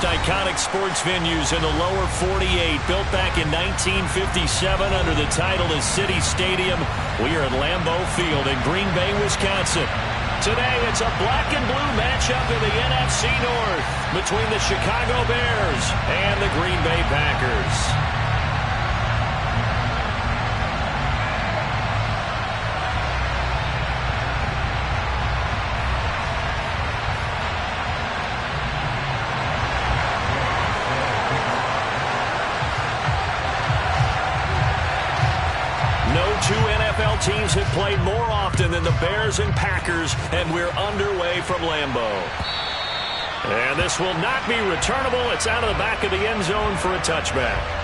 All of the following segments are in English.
Iconic sports venues in the lower 48, built back in 1957 under the title of City Stadium. We are at Lambeau Field in Green Bay, Wisconsin. Today, it's a black and blue matchup in the NFC North between the Chicago Bears and the Green Bay Packers. Two NFL teams have played more often than the Bears and Packers, and we're underway from Lambeau. And this will not be returnable. It's out of the back of the end zone for a touchback.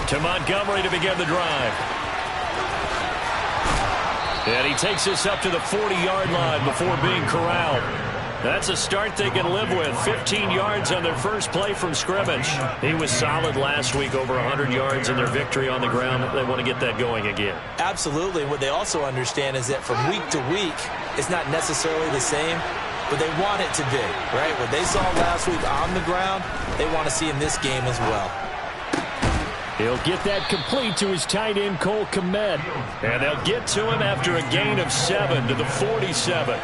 To Montgomery to begin the drive. And he takes us up to the 40-yard line before being corralled. That's a start they can live with. 15 yards on their first play from scrimmage. He was solid last week, over 100 yards in their victory on the ground. They want to get that going again. Absolutely. What they also understand is that from week to week, it's not necessarily the same, but they want it to be, right? What they saw last week on the ground, they want to see in this game as well. He'll get that complete to his tight end, Cole Kmet. And they'll get to him after a gain of 7 to the 47.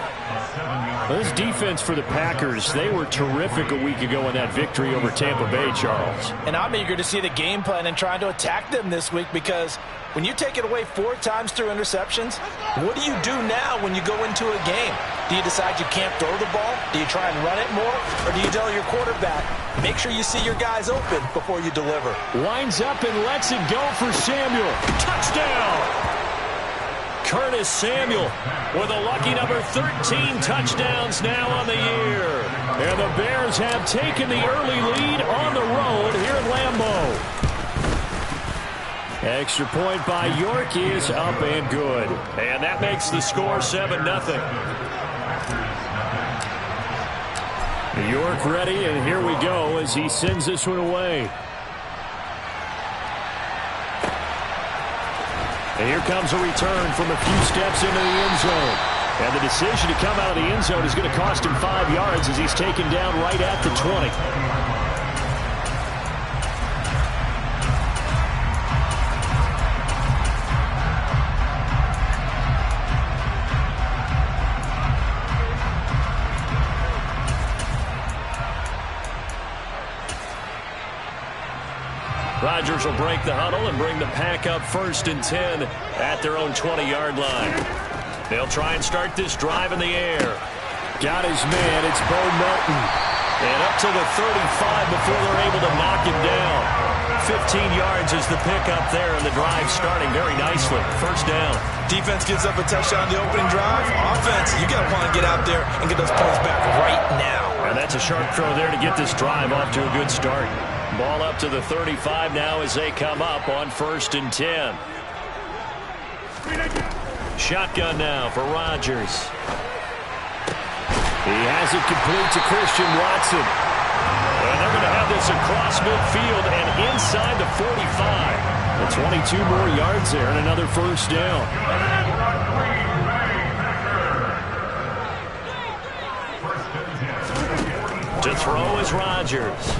Well, this defense for the Packers, they were terrific a week ago in that victory over Tampa Bay, Charles. And I'm eager to see the game plan and trying to attack them this week, because when you take it away 4 times through interceptions, what do you do now when you go into a game? Do you decide you can't throw the ball? Do you try and run it more? Or do you tell your quarterback, make sure you see your guys open before you deliver? Winds up and lets it go for Samuel. Touchdown! Curtis Samuel with a lucky number 13 touchdowns now on the year. And the Bears have taken the early lead on the road here at Lambeau. Extra point by York is up and good. And that makes the score 7-0. York ready, and here we go as he sends this one away. And here comes a return from a few steps into the end zone. And the decision to come out of the end zone is going to cost him 5 yards as he's taken down right at the 20. Rodgers will break the huddle and bring the Pack up 1st and 10 at their own 20-yard line. They'll try and start this drive in the air. Got his man. It's Bo Melton. And up to the 35 before they're able to knock him down. 15 yards is the pickup there, and the drive starting very nicely. 1st down. Defense gets up a touchdown the opening drive. Offense, you got to want to get out there and get those points back right now. And that's a sharp throw there to get this drive off to a good start. Ball up to the 35 now as they come up on 1st and 10. Shotgun now for Rodgers. He has it complete to Christian Watson. And they're going to have this across midfield and inside the 45. The 22 more yards there and another 1st down. To throw is Rodgers.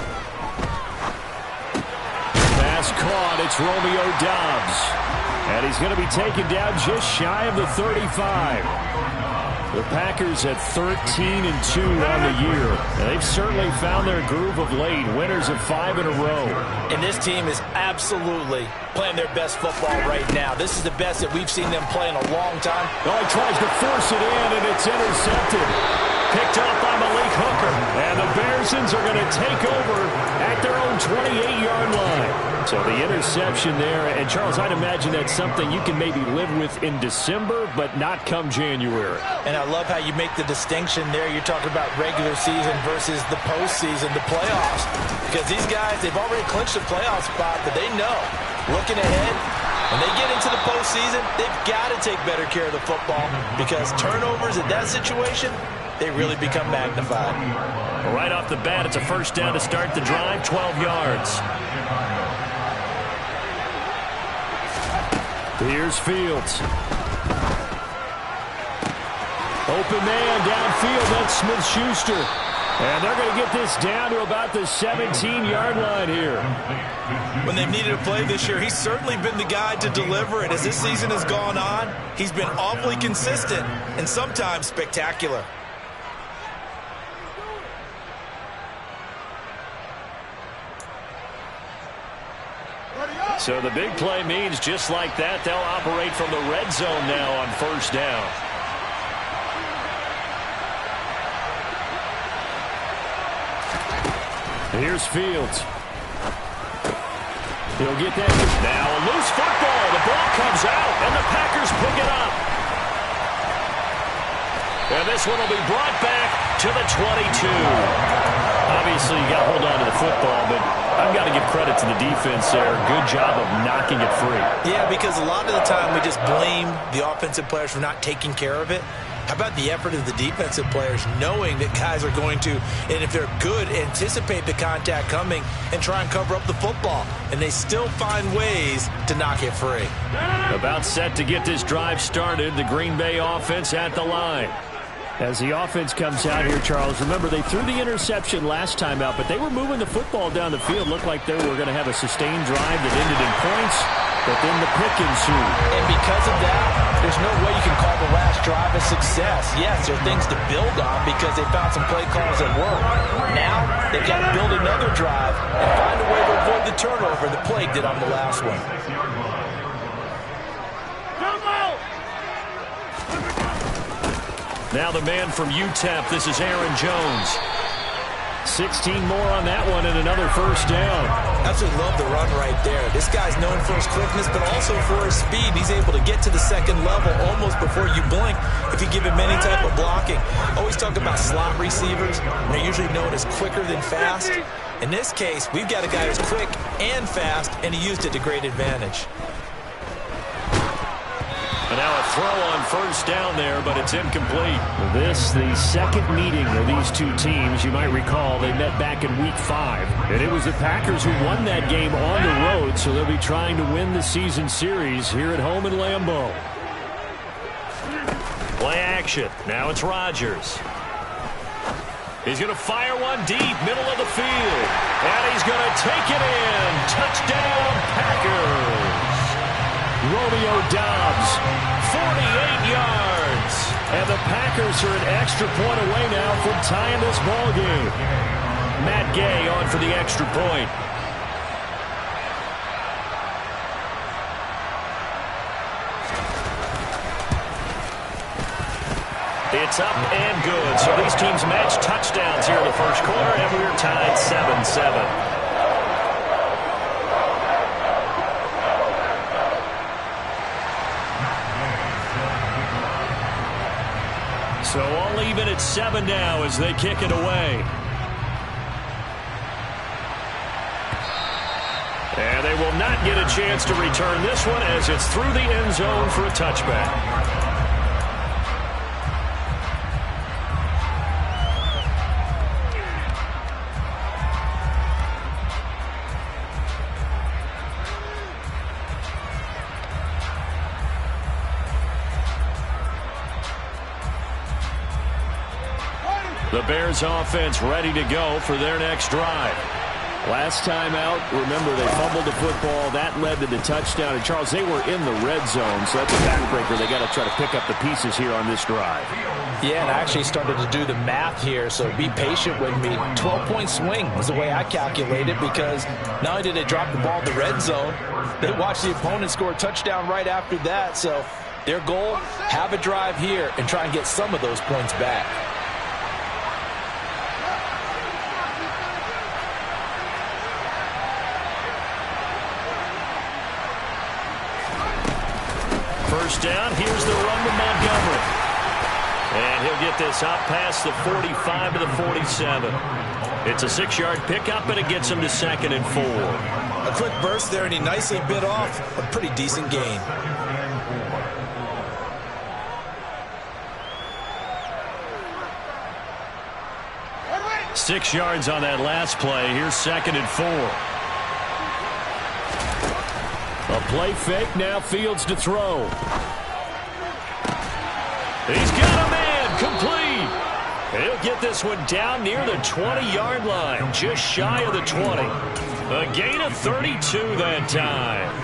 Caught. It's Romeo Doubs. And he's going to be taken down just shy of the 35. The Packers at 13-2 on the year. And they've certainly found their groove of late. Winners of 5 in a row. And this team is absolutely playing their best football right now. This is the best that we've seen them play in a long time. Oh, he tries to force it in, and it's intercepted. Picked up by Malik Hooker. And the Bearsons are going to take over at their own 28-yard line. So the interception there, and Charles, I'd imagine that's something you can maybe live with in December, but not come January. And I love how you make the distinction there. You're talking about regular season versus the postseason, the playoffs. Because these guys, they've already clinched a playoff spot, but they know, looking ahead, When they get into the postseason, they've got to take better care of the football because turnovers in that situation, they really become magnified. Right off the bat, it's a first down to start the drive, 12 yards. Here's Fields. Open man downfield, that's Smith-Schuster. And they're going to get this down to about the 17-yard line here. When they've needed a play this year, he's certainly been the guy to deliver it. As this season has gone on, he's been awfully consistent and sometimes spectacular. So the big play means just like that, they'll operate from the red zone now on first down. Here's Fields. He'll get that. Now a loose football. The ball comes out, and the Packers pick it up. And this one will be brought back to the 22. Obviously, you got to hold on to the football, but I've got to give credit to the defense there. Good job of knocking it free. Yeah, because a lot of the time we just blame the offensive players for not taking care of it. How about the effort of the defensive players knowing that guys are going to, and if they're good, anticipate the contact coming and try and cover up the football. And they still find ways to knock it free. About set to get this drive started, the Green Bay offense at the line. As the offense comes out here, Charles, remember they threw the interception last time out, but they were moving the football down the field. Looked like they were going to have a sustained drive that ended in points, but then the pick ensued. And because of that, there's no way you can call the last drive a success. Yes, there are things to build on because they found some play calls that work. Now, they've got to build another drive and find a way to avoid the turnover that plagued it on the last one. Now the man from UTEP, this is Aaron Jones. 16 more on that one and another first down. Absolutely love the run right there. This guy's known for his quickness, but also for his speed. He's able to get to the second level almost before you blink if you give him any type of blocking. Always talk about slot receivers. They're usually known as quicker than fast. In this case, we've got a guy who's quick and fast, and he used it to great advantage. And now a throw on first down there, but it's incomplete. This, the second meeting of these two teams. You might recall they met back in Week 5. And it was the Packers who won that game on the road, so they'll be trying to win the season series here at home in Lambeau. Play action. Now it's Rodgers. He's going to fire one deep, middle of the field. And he's going to take it in. Touchdown, Packers. Romeo Doubs, 48 yards. And the Packers are an extra point away now from tying this ball game. Matt Gay on for the extra point. It's up and good. So these teams match touchdowns here in the first quarter, and we're tied 7-7. So all even at 7 now as they kick it away. And they will not get a chance to return this one as it's through the end zone for a touchback. The Bears offense ready to go for their next drive. Last time out, remember they fumbled the football. That led to the touchdown. And Charles, they were in the red zone, so that's a backbreaker. They got to try to pick up the pieces here on this drive. Yeah, and I actually started to do the math here, so be patient with me. 12-point swing is the way I calculate it because not only did they drop the ball in the red zone, they watched the opponent score a touchdown right after that. So their goal, have a drive here and try and get some of those points back. First down, here's the run to Montgomery. And he'll get get this up past the 45 to the 47. It's a 6-yard pickup, and it gets him to 2nd and 4. A quick burst there, and he nicely bit off a pretty decent gain. Six yards on that last play. Here's 2nd and 4. A play fake. Now Fields to throw. He's got a man. Complete. He'll get this one down near the 20-yard line. Just shy of the 20. A gain of 32 that time.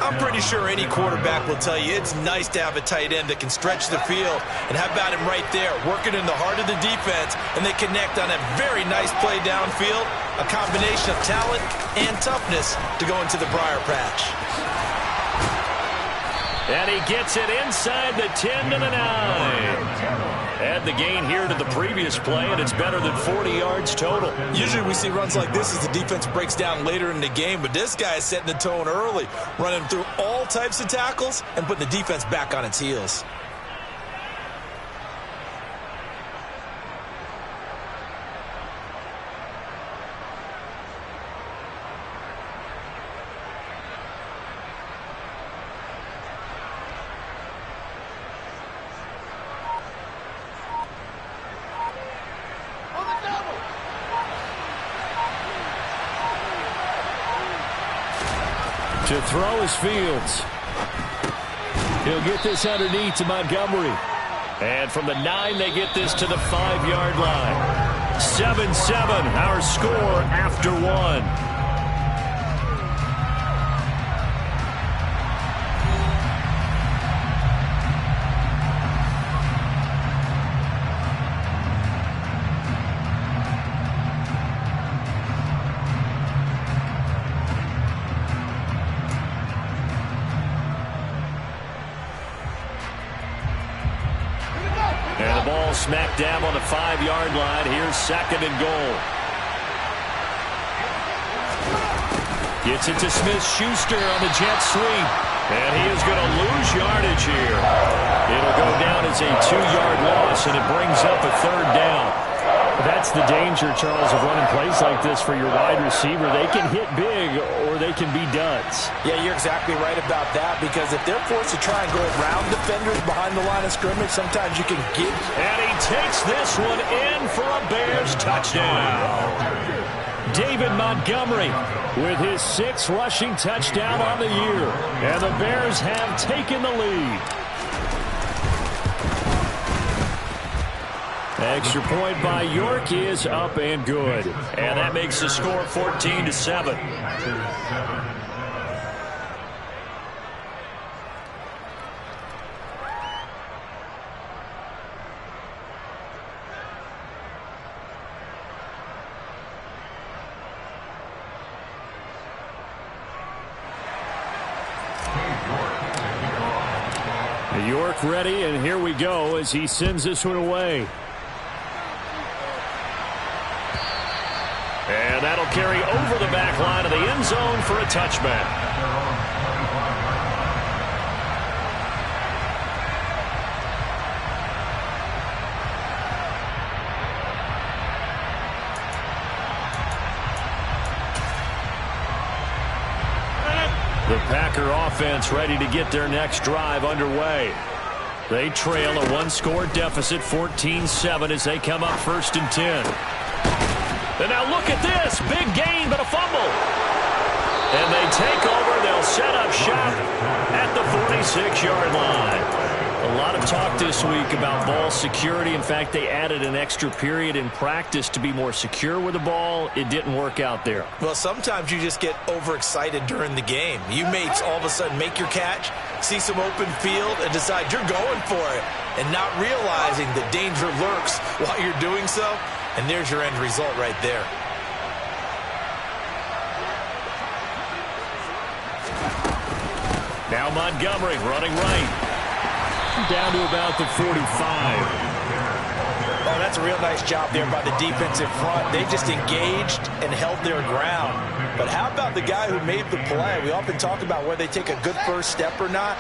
I'm pretty sure any quarterback will tell you it's nice to have a tight end that can stretch the field. And how about him right there, working in the heart of the defense, and they connect on a very nice play downfield. A combination of talent and toughness to go into the briar patch. And he gets it inside the 10 to the 9. Add the gain here to the previous play, and it's better than 40 yards total. Usually we see runs like this as the defense breaks down later in the game, but this guy is setting the tone early, running through all types of tackles and putting the defense back on its heels. To throw is Fields. He'll get this underneath to Montgomery. And from the 9, they get this to the 5-yard line. 7-7, our score after 1. And the ball smacked down on the 5-yard line. Here's 2nd and goal. Gets it to Smith-Schuster on the jet sweep. And he is going to lose yardage here. It'll go down as a 2-yard loss, and it brings up a 3rd down. That's the danger, Charles, of running plays like this for your wide receiver. They can hit big or they can be duds. Yeah, you're exactly right about that, because if they're forced to try and go around defenders behind the line of scrimmage, sometimes you can get... And he takes this one in for a Bears touchdown. David Montgomery with his 6th rushing touchdown on the year. And the Bears have taken the lead. Extra point by York is up and good. And that makes the score 14-7. York ready, and here we go as he sends this one away. And that'll carry over the back line of the end zone for a touchback. The Packer offense ready to get their next drive underway. They trail a 1-score deficit, 14-7, as they come up 1st and 10. And now look at this. Big gain, but a fumble. And they take over. They'll set up shop at the 46-yard line. A lot of talk this week about ball security. In fact, they added an extra period in practice to be more secure with the ball. It didn't work out there. Well, sometimes you just get overexcited during the game. You may all of a sudden make your catch, see some open field, and decide you're going for it, and not realizing the danger lurks while you're doing so. And there's your end result right there. Now Montgomery running right. Down to about the 45. Oh, that's a real nice job there by the defensive front. They just engaged and held their ground. But how about the guy who made the play? We often talk about whether they take a good first step or not.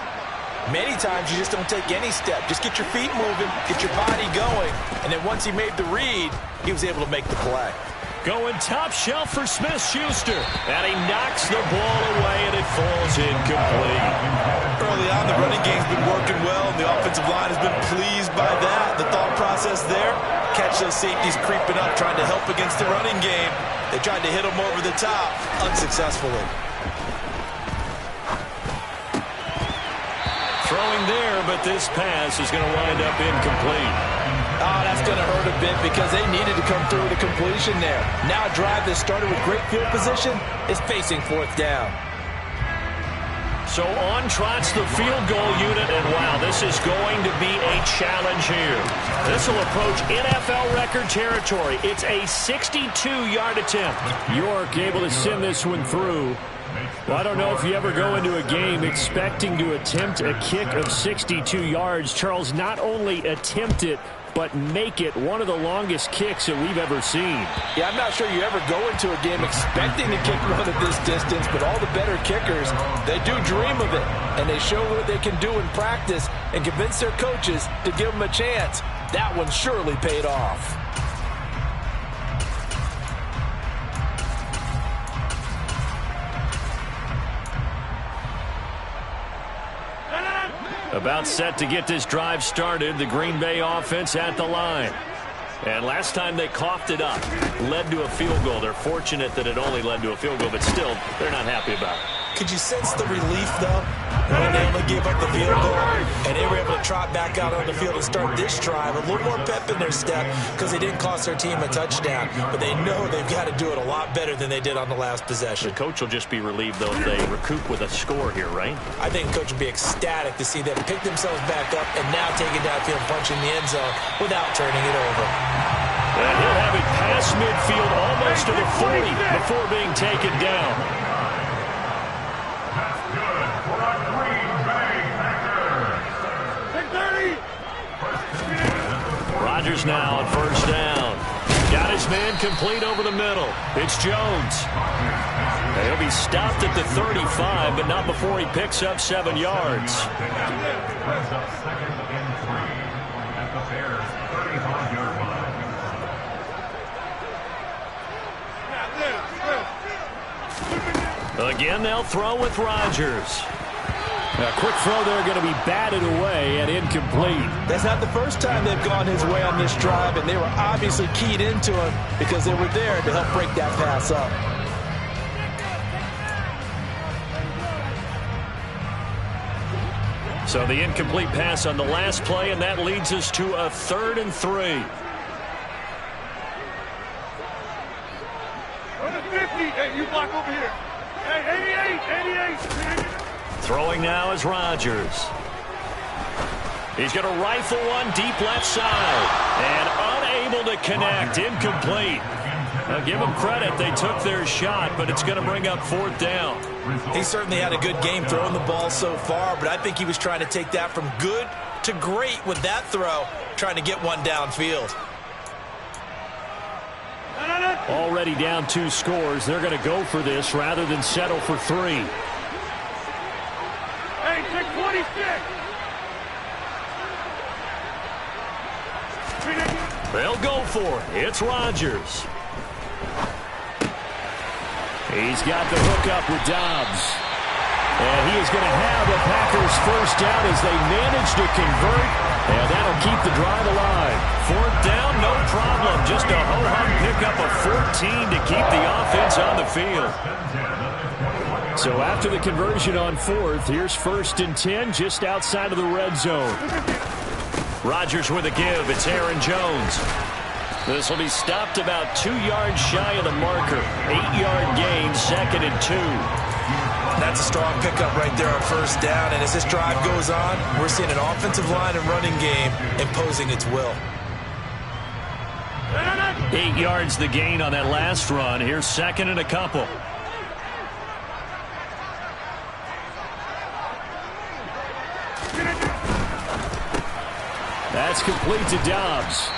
Many times you just don't take any step. Just get your feet moving, get your body going, and then once he made the read, he was able to make the play. Going top shelf for Smith-Schuster. And he knocks the ball away, and it falls incomplete. Early on, the running game's been working well, and the offensive line has been pleased by that. The thought process there, catch those safeties creeping up, trying to help against the running game. They tried to hit them over the top, unsuccessfully. Throwing there, but this pass is going to wind up incomplete. Oh, that's going to hurt a bit because they needed to come through with a completion there. Now a drive that started with great field position is facing fourth down. So on trots the field goal unit, and wow, this is going to be a challenge here. This will approach NFL record territory. It's a 62-yard attempt. York able to send this one through. Well, I don't know if you ever go into a game expecting to attempt a kick of 62 yards. Charles, not only attempt it, but make it one of the longest kicks that we've ever seen. Yeah, I'm not sure you ever go into a game expecting to kick one of this distance, but all the better kickers, they do dream of it, and they show what they can do in practice and convince their coaches to give them a chance. That one surely paid off. About set to get this drive started, the Green Bay offense at the line. And last time they coughed it up, led to a field goal. They're fortunate that it only led to a field goal, but still, they're not happy about it. Could you sense the relief, though, when they only gave up the field goal and they were able to trot back out on the field and start this drive? A little more pep in their step because they didn't cost their team a touchdown, but they know they've got to do it a lot better than they did on the last possession. The coach will just be relieved, though, if they recoup with a score here, right? I think the coach would be ecstatic to see them pick themselves back up and now take it downfield and punch in the end zone without turning it over. And he'll have it past midfield almost to the 40 before being taken down. Rodgers now at first down. Got his man complete over the middle. It's Jones. He'll be stopped at the 35, but not before he picks up 7 yards. Again, they'll throw with Rodgers. A quick throw there going to be batted away and incomplete. That's not the first time they've gone his way on this drive, and they were obviously keyed into him because they were there to help break that pass up. So the incomplete pass on the last play, and that leads us to a 3rd and 3. Hey, you block over here. Hey, 88. Throwing now is Rodgers. He's going to rifle one deep left side. And unable to connect. Incomplete. Now give them credit. They took their shot, but it's going to bring up 4th down. He certainly had a good game throwing the ball so far, but I think he was trying to take that from good to great with that throw, trying to get one downfield. Already down 2 scores. They're going to go for this rather than settle for 3. Hey, 626. They'll go for it. It's Rodgers. He's got the hook up with Dobbs. And he is going to have a Packers first down as they manage to convert. And that'll keep the drive alive. 4th down, no problem. Just a ho-hum pickup of 14 to keep the offense on the field. So after the conversion on 4th, here's 1st and 10 just outside of the red zone. Rodgers with a give. It's Aaron Jones. This will be stopped about 2 yards shy of the marker. 8-yard gain, 2nd and 2. That's a strong pickup right there on 1st down. And as this drive goes on, we're seeing an offensive line and running game imposing its will. 8 yards the gain on that last run. Here's 2nd and a couple. That's complete to Dobbs.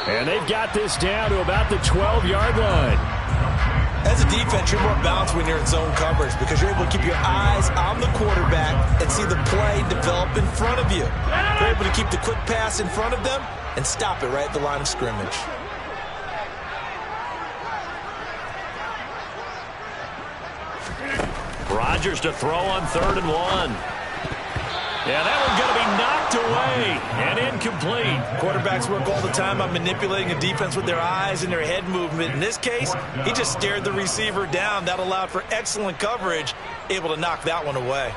And they've got this down to about the 12-yard line. As As a defense, you're more balanced when you're in zone coverage because you're able to keep your eyes on the quarterback and see the play develop in front of you. You're able to keep the quick pass in front of them and stop it right at the line of scrimmage. Rodgers to throw on 3rd and 1. Yeah, that one's going to be knocked away and incomplete. Quarterbacks work all the time on manipulating a defense with their eyes and their head movement. In this case, he just stared the receiver down. That allowed for excellent coverage, able to knock that one away.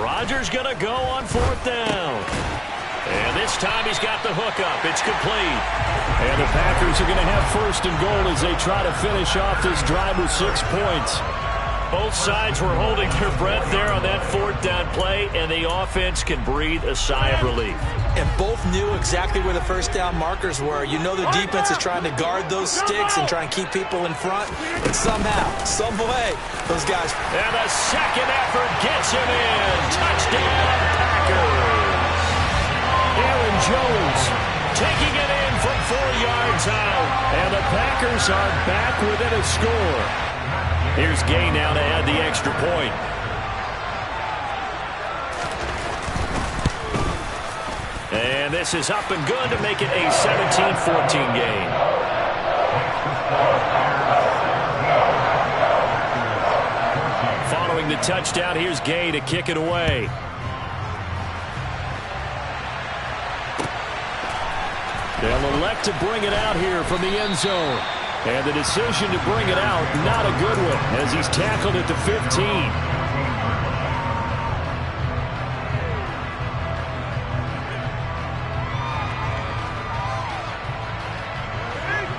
Rodgers going to go on 4th down. And this time he's got the hookup. It's complete. And the Packers are going to have 1st and goal as they try to finish off this drive with 6 points. Both sides were holding their breath there on that 4th down play, and the offense can breathe a sigh of relief. And both knew exactly where the 1st down markers were. You know the defense is trying to guard those sticks and try and keep people in front. And somehow, some way, those guys... And the second effort gets him in. Touchdown, Packers. Aaron Jones taking it in from 4 yards out. And the Packers are back within a score. Here's Gay now to add the extra point. And this is up and good to make it a 17-14 game. Following the touchdown, here's Gay to kick it away. They'll elect to bring it out here from the end zone. And the decision to bring it out, not a good one, as he's tackled at the 15.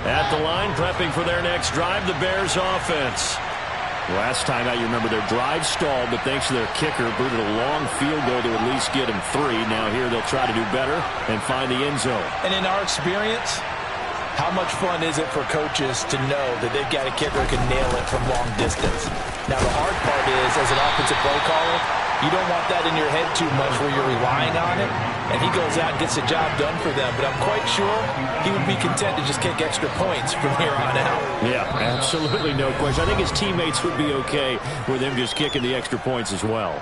At the line, prepping for their next drive, the Bears offense. Last time out, you remember their drive stalled, but thanks to their kicker, booted a long field goal to at least get them 3. Now here they'll try to do better and find the end zone. And in our experience, how much fun is it for coaches to know that they've got a kicker who can nail it from long distance? Now the hard part is, as an offensive play caller, you don't want that in your head too much where you're relying on it, and he goes out and gets the job done for them. But I'm quite sure he would be content to just kick extra points from here on out. Yeah, absolutely no question. I think his teammates would be okay with him just kicking the extra points as well.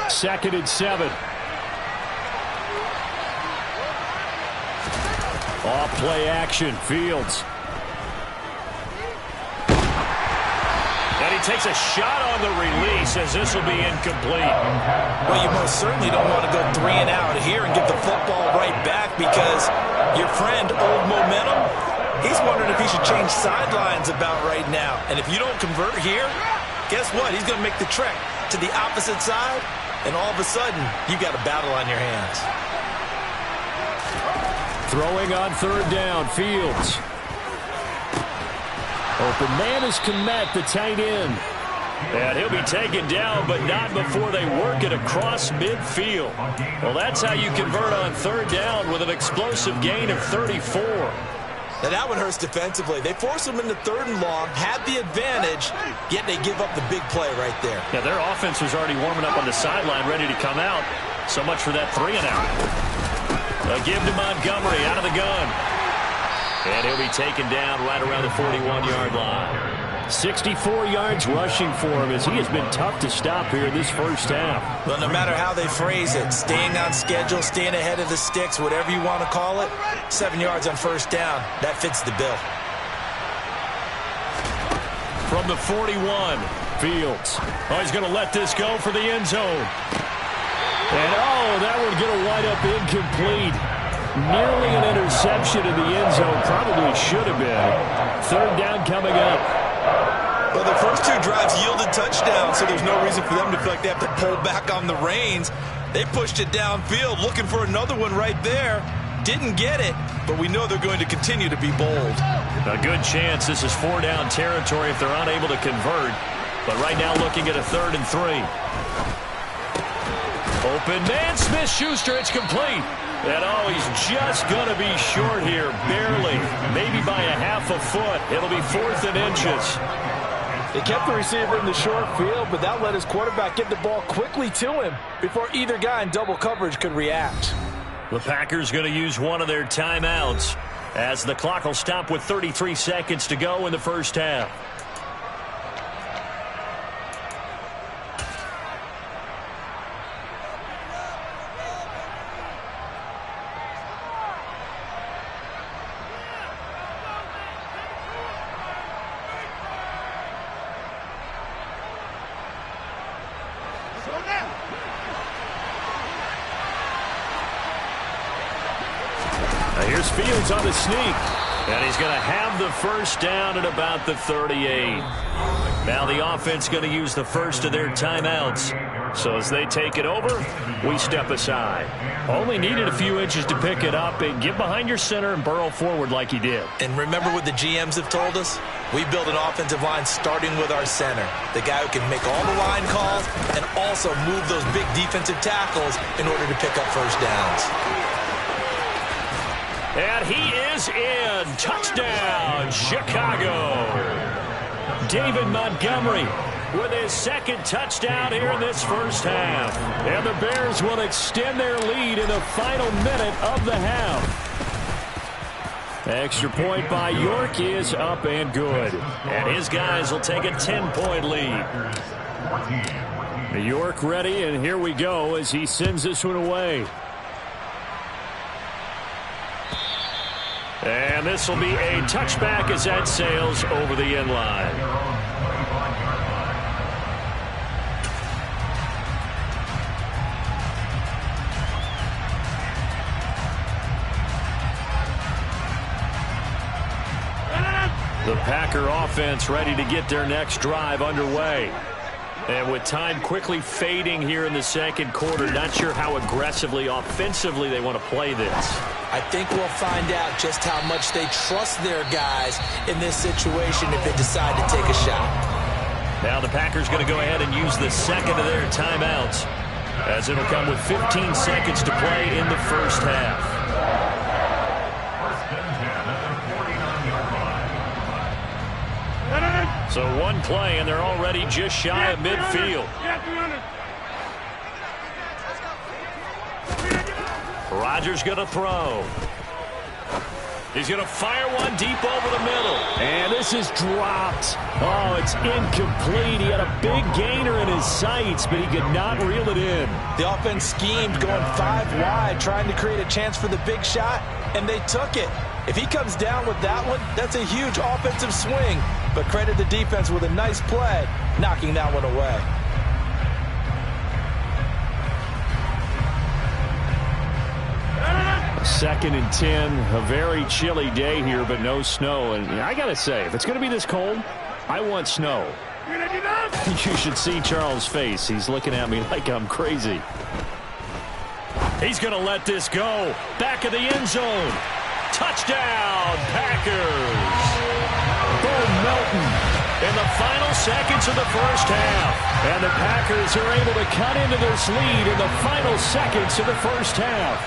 Second and 7. Off play action, Fields. And he takes a shot on the release as this will be incomplete. Well, you most certainly don't want to go 3 and out here and give the football right back because your friend, Old Momentum, he's wondering if he should change sidelines about right now. And if you don't convert here, guess what? He's going to make the trek to the opposite side. And all of a sudden, you've got a battle on your hands. Throwing on 3rd down, Fields. Open man is Kmet, the tight end. And he'll be taken down, but not before they work it across midfield. Well, that's how you convert on 3rd down with an explosive gain of 34. Now that one hurts defensively. They force them into 3rd and long, had the advantage, yet they give up the big play right there. Yeah, their offense was already warming up on the sideline, ready to come out. So much for that 3 and out. A give to Montgomery out of the gun. And he'll be taken down right around the 41-yard line. 64 yards rushing for him as he has been tough to stop here in this first half. Well, no matter how they phrase it, staying on schedule, staying ahead of the sticks, whatever you want to call it, 7 yards on 1st down, that fits the bill. From the 41, Fields. Oh, he's going to let this go for the end zone. And, that one going to wind up incomplete. Nearly an interception in the end zone. Probably should have been. 3rd down coming up. Well, the first 2 drives yielded touchdowns, so there's no reason for them to feel like they have to pull back on the reins. They pushed it downfield, looking for another one right there. Didn't get it, but we know they're going to continue to be bold. A good chance this is 4 down territory if they're unable to convert. But right now looking at a 3rd and 3. Open man, Smith-Schuster, it's complete. And oh, he's just going to be short here, barely. Maybe by a half a foot. It'll be 4th and inches. They kept the receiver in the short field, but that let his quarterback get the ball quickly to him before either guy in double coverage could react. The Packers going to use one of their timeouts as the clock will stop with 33 seconds to go in the first half. Here's Fields on the sneak. And he's going to have the first down at about the 38. Now the offense going to use the first of their timeouts. So as they take it over, we step aside. Only needed a few inches to pick it up and get behind your center and burrow forward like he did. And remember what the GMs have told us? We build an offensive line starting with our center. The guy who can make all the line calls and also move those big defensive tackles in order to pick up first downs. And he is in. Touchdown, Chicago. David Montgomery with his 2nd touchdown here in this first half. And the Bears will extend their lead in the final minute of the half. Extra point by York is up and good. And his guys will take a 10-point lead. York ready, and here we go as he sends this one away. And this will be a touchback as that sails over the end line. The Packer offense ready to get their next drive underway. And with time quickly fading here in the second quarter, not sure how aggressively, offensively they want to play this. I think we'll find out just how much they trust their guys in this situation if they decide to take a shot. Now the Packers going to go ahead and use the 2nd of their timeouts, as it'll come with 15 seconds to play in the first half. So one play, and they're already just shy of midfield. Rodgers going to throw. He's going to fire one deep over the middle. And this is dropped. Oh, it's incomplete. He had a big gainer in his sights, but he could not reel it in. The offense schemed going 5 wide, trying to create a chance for the big shot, and they took it. If he comes down with that one, that's a huge offensive swing. But credit the defense with a nice play, knocking that one away. Second and 10, a very chilly day here, but no snow. And I got to say, if it's going to be this cold, I want snow. You should see Charles' face. He's looking at me like I'm crazy. He's going to let this go. Back of the end zone. Touchdown, Packers. Bo Melton in the final seconds of the first half. And the Packers are able to cut into this lead in the final seconds of the first half.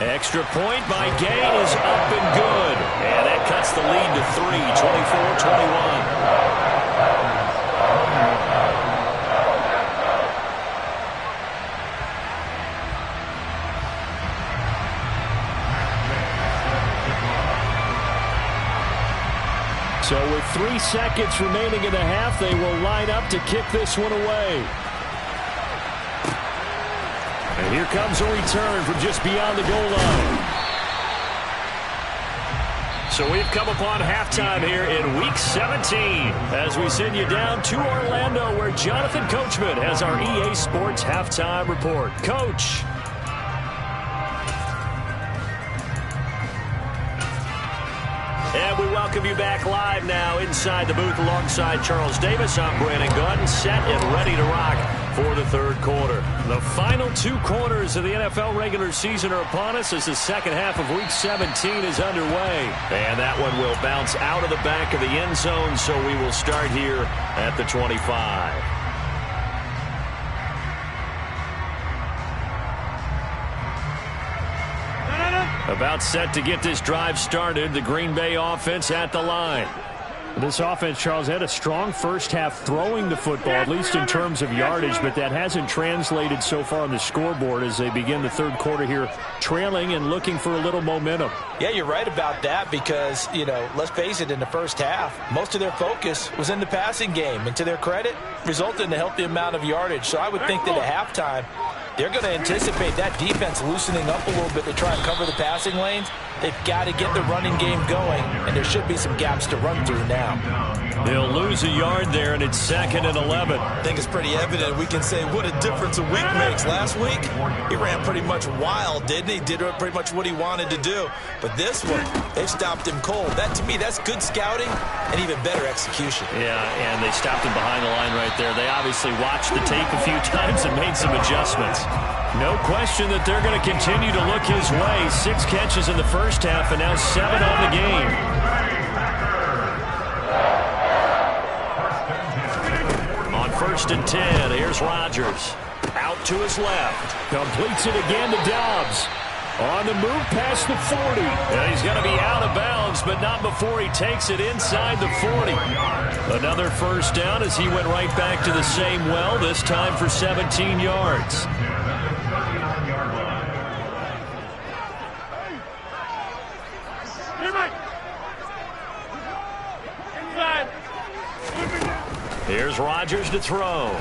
Extra point by Gain is up and good. And that cuts the lead to 3, 24-21. So with 3 seconds remaining in the half, they will line up to kick this one away. And here comes a return from just beyond the goal line. So we've come upon halftime here in Week 17 as we send you down to Orlando where Jonathan Coachman has our EA Sports Halftime Report. Coach. And we welcome you back live now inside the booth alongside Charles Davis. I'm Brandon Gaudin, set and ready to rock for the third quarter. The final 2 quarters of the NFL regular season are upon us as the second half of Week 17 is underway. And that one will bounce out of the back of the end zone, so we will start here at the 25. About set to get this drive started, the Green Bay offense at the line. This offense, Charles, had a strong first half throwing the football, at least in terms of yardage, but that hasn't translated so far on the scoreboard as they begin the third quarter here, trailing and looking for a little momentum. Yeah, you're right about that because, let's face it, in the first half, most of their focus was in the passing game. And to their credit, resulted in a healthy amount of yardage. So I would think that at halftime, they're going to anticipate that defense loosening up a little bit to try and cover the passing lanes. They've got to get the running game going, and there should be some gaps to run through now. They'll lose a yard there, and it's 2nd and 11. I think it's pretty evident. We can say what a difference a week makes. Last week, he ran pretty much wild, didn't he? Did pretty much what he wanted to do. But this one, they've stopped him cold. That, to me, that's good scouting and even better execution. Yeah, and they stopped him behind the line right there. They obviously watched the tape a few times and made some adjustments. No question that they're going to continue to look his way. 6 catches in the first half and now 7 on the game. On 1st and 10, here's Rodgers. Out to his left. Completes it again to Dobbs. On the move past the 40. And he's going to be out of bounds, but not before he takes it inside the 40. Another first down as he went right back to the same well, this time for 17 yards. Here's Rodgers to throw.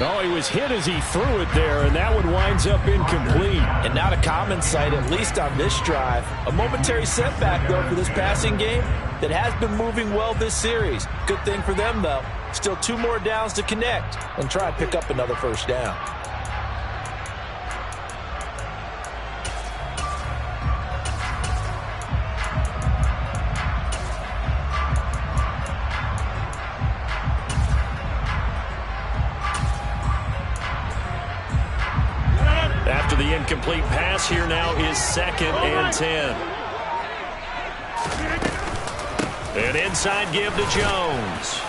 Oh, he was hit as he threw it there, and that one winds up incomplete. And not a common sight, at least on this drive. A momentary setback, though, for this passing game that has been moving well this series. Good thing for them, though. Still 2 more downs to connect and try and pick up another first down. After the incomplete pass, here now is 2nd and 10. An inside give to Jones.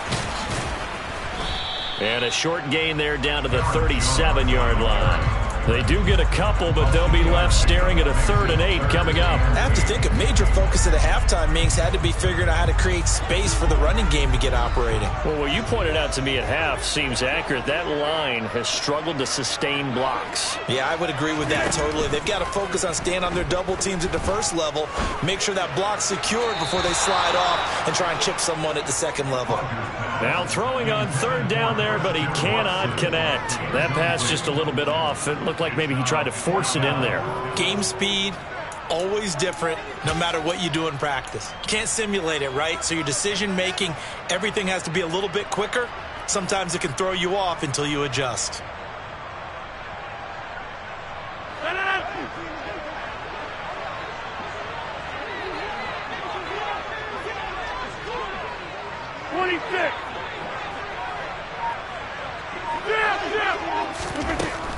And a short gain there down to the 37-yard line. They do get a couple, but they'll be left staring at a 3rd and 8 coming up. I have to think a major focus of the halftime meetings had to be figuring out how to create space for the running game to get operating. Well, what you pointed out to me at half seems accurate. That line has struggled to sustain blocks. Yeah, I would agree with that totally. They've got to focus on staying on their double teams at the first level, make sure that block's secured before they slide off and try and chip someone at the second level. Now throwing on 3rd down there, but he cannot connect. That pass just a little bit off. It looked like maybe he tried to force it in there. Game speed, always different, no matter what you do in practice. You can't simulate it, right? So your decision-making, everything has to be a little bit quicker. Sometimes it can throw you off until you adjust.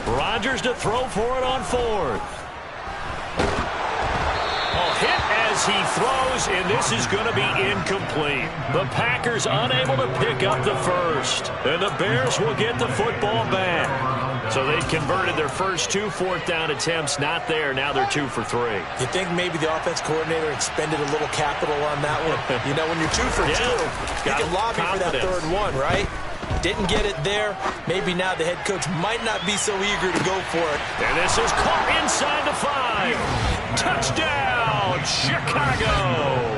Rodgers to throw for it on 4th. Hit as he throws, and this is going to be incomplete. The Packers unable to pick up the first, and the Bears will get the football back. So they converted their first 2 4th down attempts. Not there. Now they're 2 for 3. You think maybe the offense coordinator expended a little capital on that one? When you're 2 for 2, you can lobby for that 3rd one, right? Didn't get it there. Maybe now the head coach might not be so eager to go for it. And this is caught inside the 5. Touchdown, Chicago.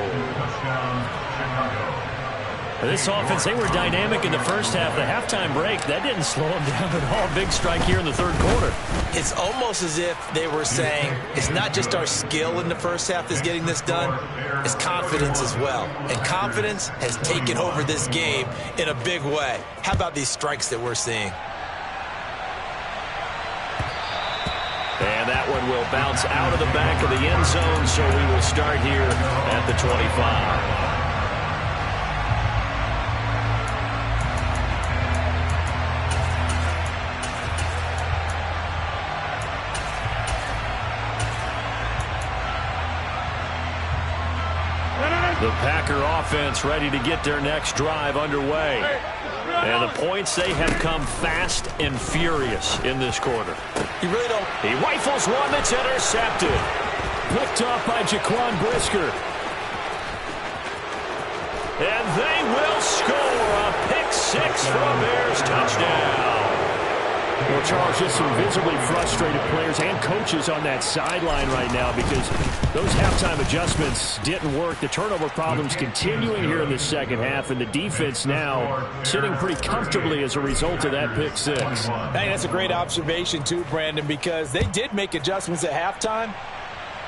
This offense, they were dynamic in the first half. The halftime break, that didn't slow them down at all. Big strike here in the 3rd quarter. It's almost as if they were saying, it's not just our skill in the first half that's getting this done, it's confidence as well. And confidence has taken over this game in a big way. How about these strikes that we're seeing? And that one will bounce out of the back of the end zone, so we will start here at the 25. The Packer offense ready to get their next drive underway. And the points, they have come fast and furious in this quarter. You really don't. He rifles one that's intercepted. Picked off by Jaquan Brisker. And they will score a pick six for a Bears touchdown. Well, Charles, just some visibly frustrated players and coaches on that sideline right now because those halftime adjustments didn't work. The turnover problems continuing here in the second half, and the defense now sitting pretty comfortably as a result of that pick six. Hey, that's a great observation too, Brandon, because they did make adjustments at halftime.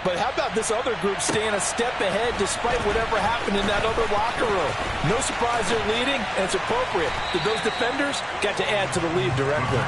But how about this other group staying a step ahead despite whatever happened in that other locker room? No surprise they're leading, and it's appropriate that those defenders got to add to the lead directly.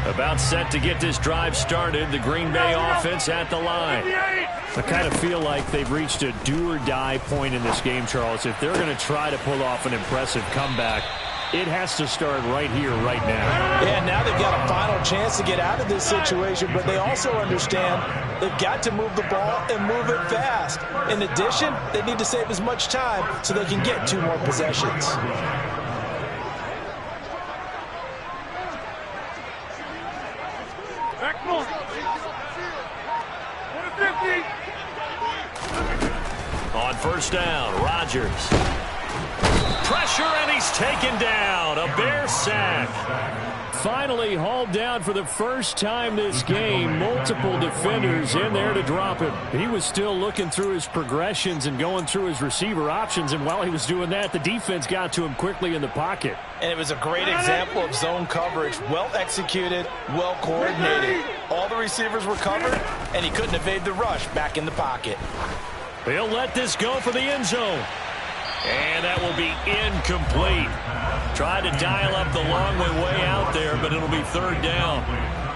About set to get this drive started. The Green Bay offense at the line. I kind of feel like they've reached a do-or-die point in this game, Charles. If they're going to try to pull off an impressive comeback, it has to start right here, right now. Yeah, now they've got a final chance to get out of this situation, but they also understand they've got to move the ball and move it fast. In addition, they need to save as much time so they can get 2 more possessions. On first down, Rodgers. Pressure, and he's taken down. A Bear sack. Finally hauled down for the first time this game. Multiple defenders in there to drop him. He was still looking through his progressions and going through his receiver options, and while he was doing that, the defense got to him quickly in the pocket. And it was a great example of zone coverage. Well executed, well coordinated. All the receivers were covered, and he couldn't evade the rush back in the pocket. He'll let this go for the end zone. And that will be incomplete. Tried to dial up the long way out there, but it'll be third down.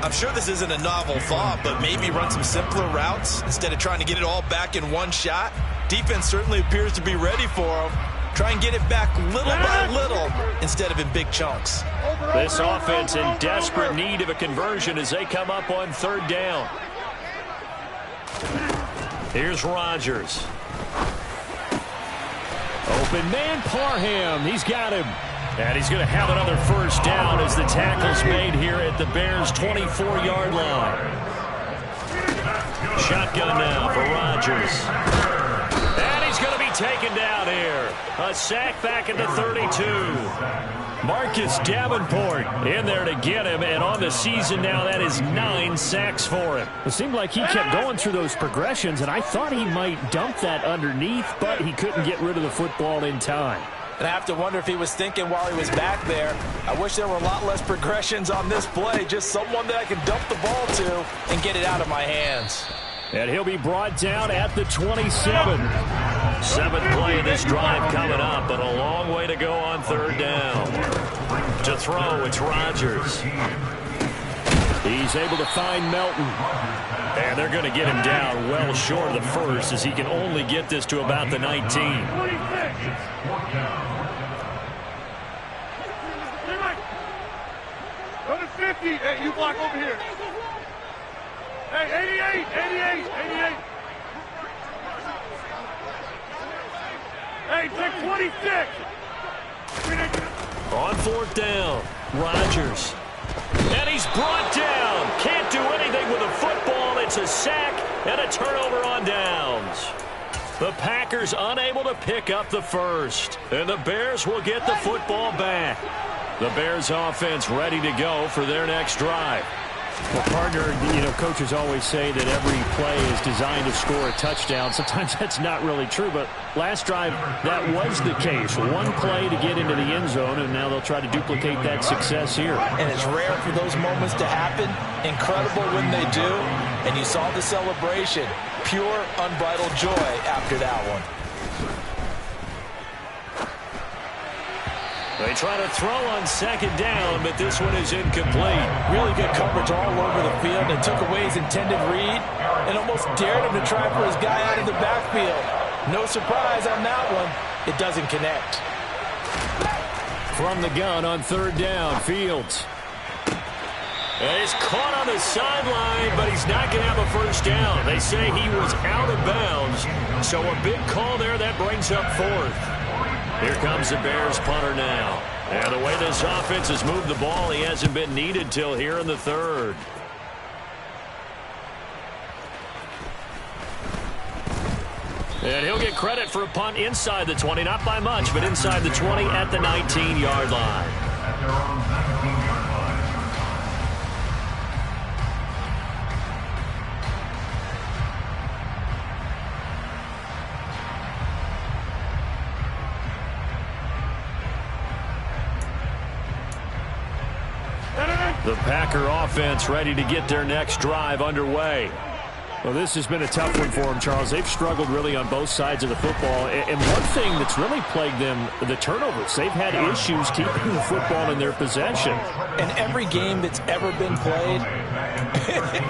I'm sure this isn't a novel thought, but maybe run some simpler routes instead of trying to get it all back in one shot. Defense certainly appears to be ready for him. Try and get it back little by little instead of in big chunks. This offense in desperate need of a conversion as they come up on third down. Here's Rodgers. Open man, Parham. He's got him. And he's going to have another first down as the tackle's made here at the Bears' 24-yard line. Shotgun now for Rodgers. And he's going to be taken down here. A sack back at the 32. Marcus Davenport in there to get him, and on the season now, that is 9 sacks for him. It seemed like he kept going through those progressions, and I thought he might dump that underneath, but he couldn't get rid of the football in time. And I have to wonder if he was thinking while he was back there, I wish there were a lot less progressions on this play, just someone that I can dump the ball to and get it out of my hands. And he'll be brought down at the 27. 7th play of this drive coming up, but a long way to go on third down. To throw, it's Rodgers. He's able to find Melton. And they're going to get him down well short of the first as he can only get this to about the 19. Go to 50. Hey, you block over here. Hey, 88. Hey, take 26. On fourth down, Rodgers. And he's brought down. Can't do anything with a football. It's a sack and a turnover on downs. The Packers unable to pick up the first. And the Bears will get the football back. The Bears offense ready to go for their next drive. Well, partner, coaches always say that every play is designed to score a touchdown. Sometimes that's not really true, but last drive, that was the case. One play to get into the end zone, and now they'll try to duplicate that success here. And it's rare for those moments to happen. Incredible when they do. And you saw the celebration. Pure, unbridled joy after that one. They try to throw on second down, but this one is incomplete. Really good coverage all over the field and took away his intended read and almost dared him to try for his guy out of the backfield. No surprise on that one. It doesn't connect. From the gun on third down, Fields. And he's caught on the sideline, but he's not going to have a first down. They say he was out of bounds, so a big call there that brings up fourth. Here comes the Bears punter now. And the way this offense has moved the ball, he hasn't been needed till here in the third. And he'll get credit for a punt inside the 20, not by much, but inside the 20 at the 19-yard line. The Packer offense ready to get their next drive underway. Well, this has been a tough one for them, Charles. They've struggled really on both sides of the football. And one thing that's really plagued them, the turnovers. They've had issues keeping the football in their possession. In every game that's ever been played,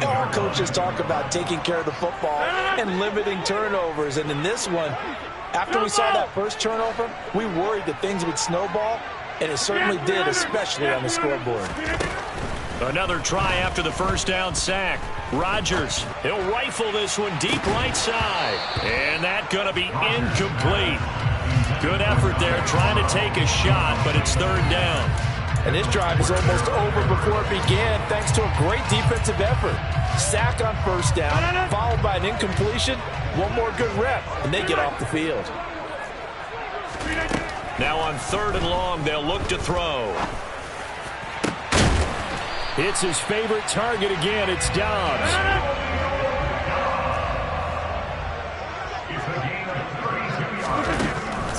our coaches talk about taking care of the football and limiting turnovers. And in this one, after we saw that first turnover, we worried that things would snowball, and it certainly did, especially on the scoreboard. Another try after the first down sack. Rodgers, he'll rifle this one deep right side. And that's going to be incomplete. Good effort there trying to take a shot, but it's third down. And this drive is almost over before it began thanks to a great defensive effort. Sack on first down, followed by an incompletion. One more good rep, and they get off the field. Now on third and long, they'll look to throw. It's his favorite target again. It's Dobbs.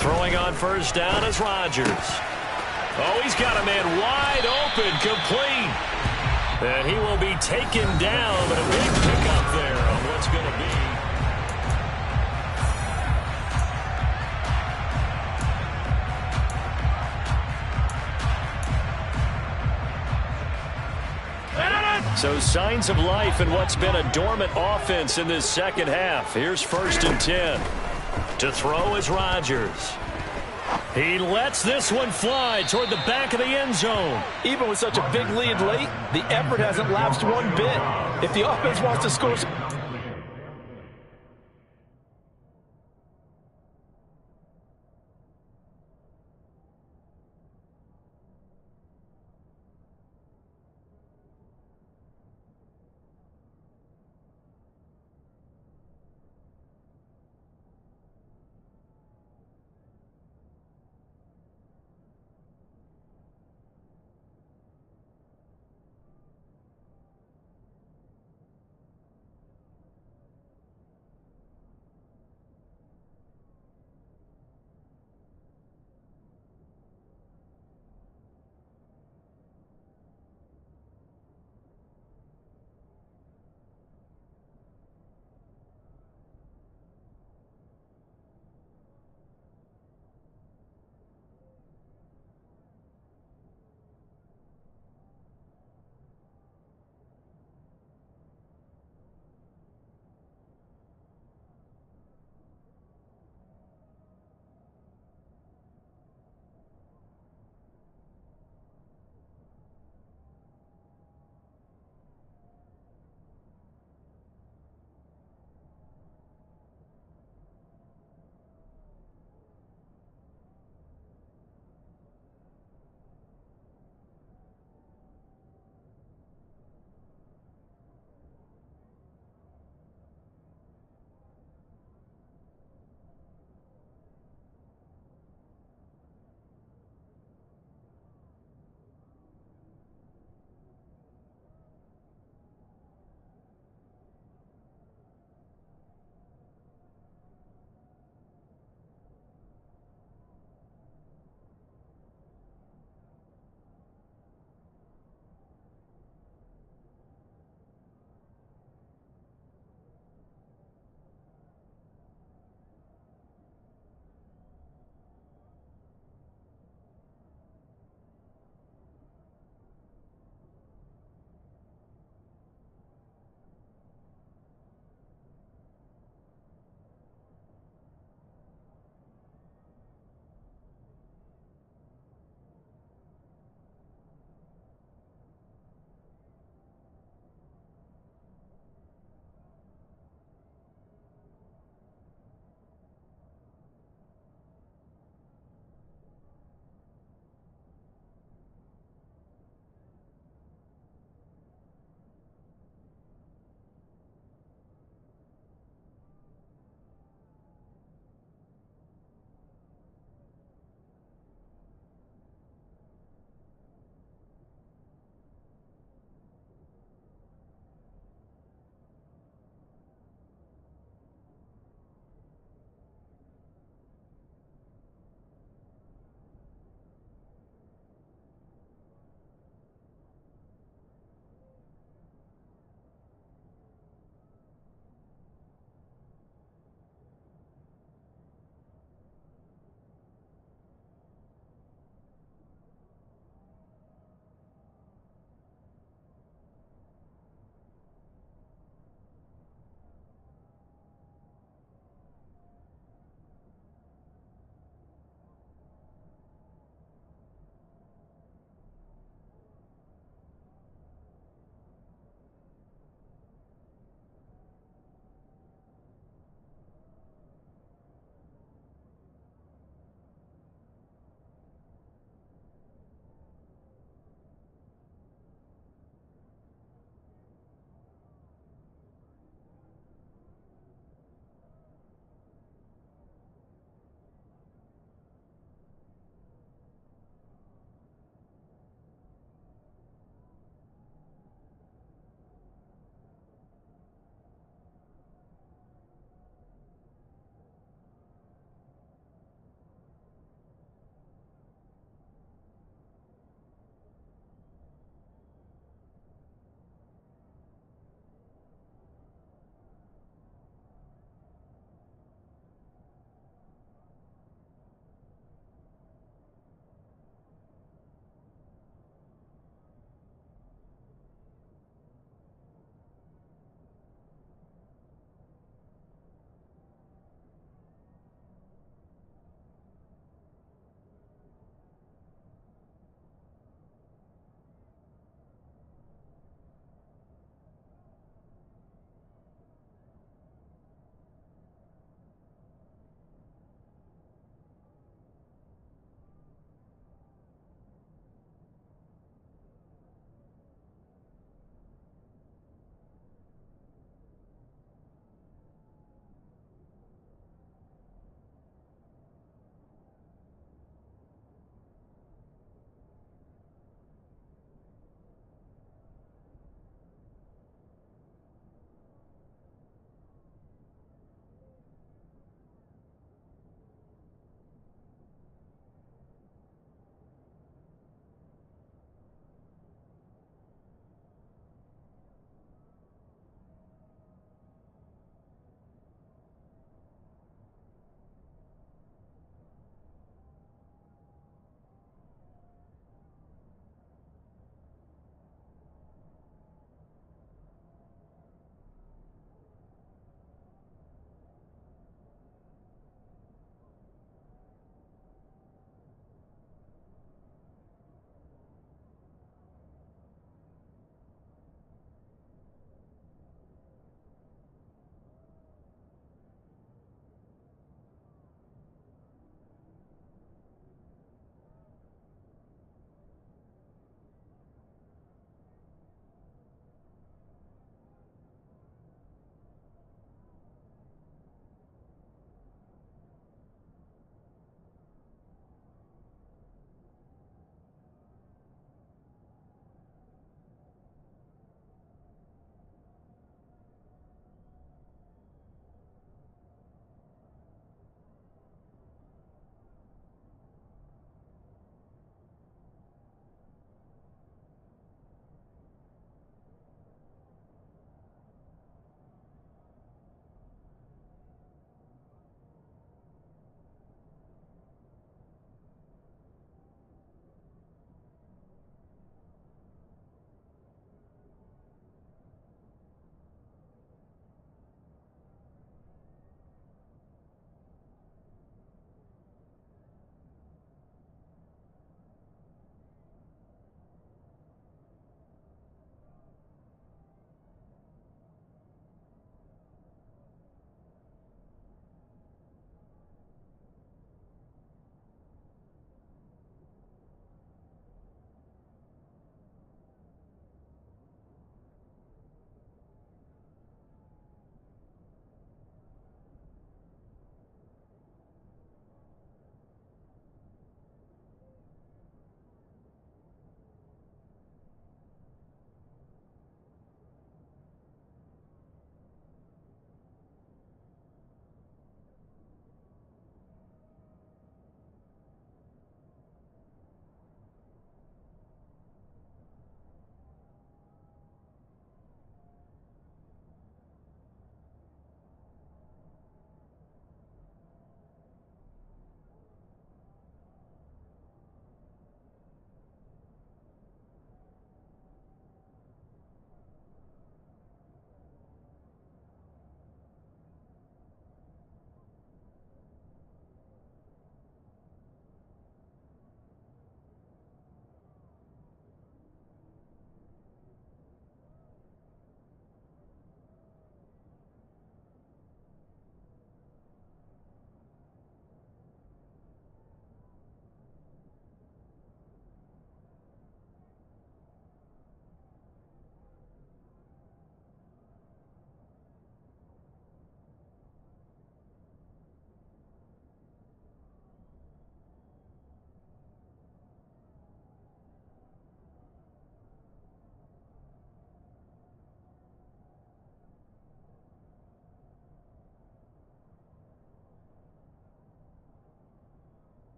Throwing on first down is Rodgers. Oh, he's got a man wide open, complete. And he will be taken down, but a big pickup there on what's going to be. So signs of life in what's been a dormant offense in this second half. Here's first and 10. To throw is Rodgers. He lets this one fly toward the back of the end zone. Even with such a big lead late, the effort hasn't lapsed one bit. If the offense wants to score...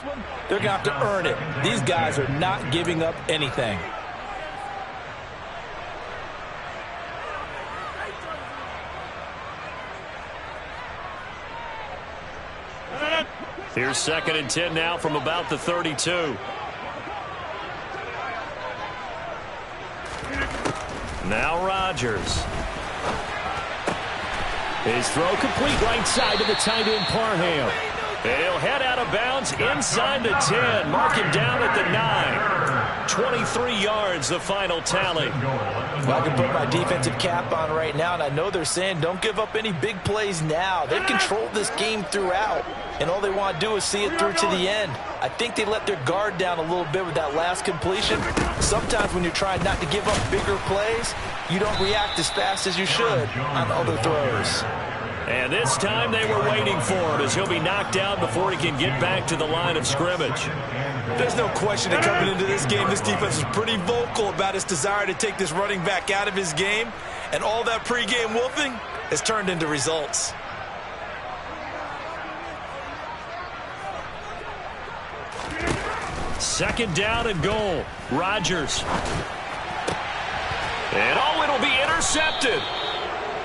one, they're going to have to earn it. These guys are not giving up anything. Here's 2nd and 10 now from about the 32. Now Rodgers. His throw complete right side to the tight end Parham. He'll head out of bounds inside the 10. Mark him down at the 9. 23 yards, the final tally. Well, I can put my defensive cap on right now, and I know they're saying don't give up any big plays now. They've controlled this game throughout, and all they want to do is see it through to the end. I think they let their guard down a little bit with that last completion. Sometimes when you're trying not to give up bigger plays, you don't react as fast as you should on other throws. And this time they were waiting for him as he'll be knocked out before he can get back to the line of scrimmage. There's no question that coming into this game, this defense was pretty vocal about its desire to take this running back out of his game. And all that pregame wolfing has turned into results. Second down and goal. Rodgers. And it'll be intercepted.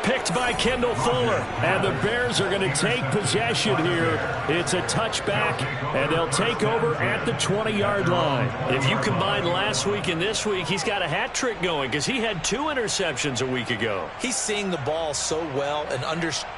Picked by Kendall Fuller. And the Bears are going to take possession here. It's a touchback, and they'll take over at the 20-yard line. If you combine last week and this week, he's got a hat trick going because he had 2 interceptions a week ago. He's seeing the ball so well and understands.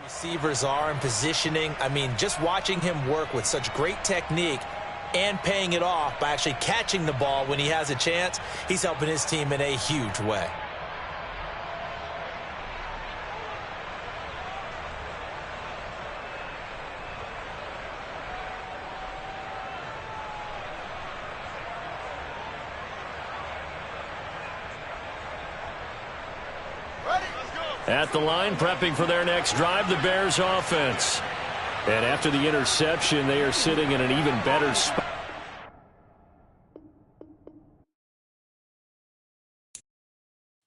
Receivers are in positioning. I mean, just watching him work with such great technique and paying it off by actually catching the ball when he has a chance, he's helping his team in a huge way. At the line, prepping for their next drive, the Bears offense. And after the interception, they are sitting in an even better spot.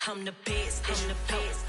I'm the best, I'm the best,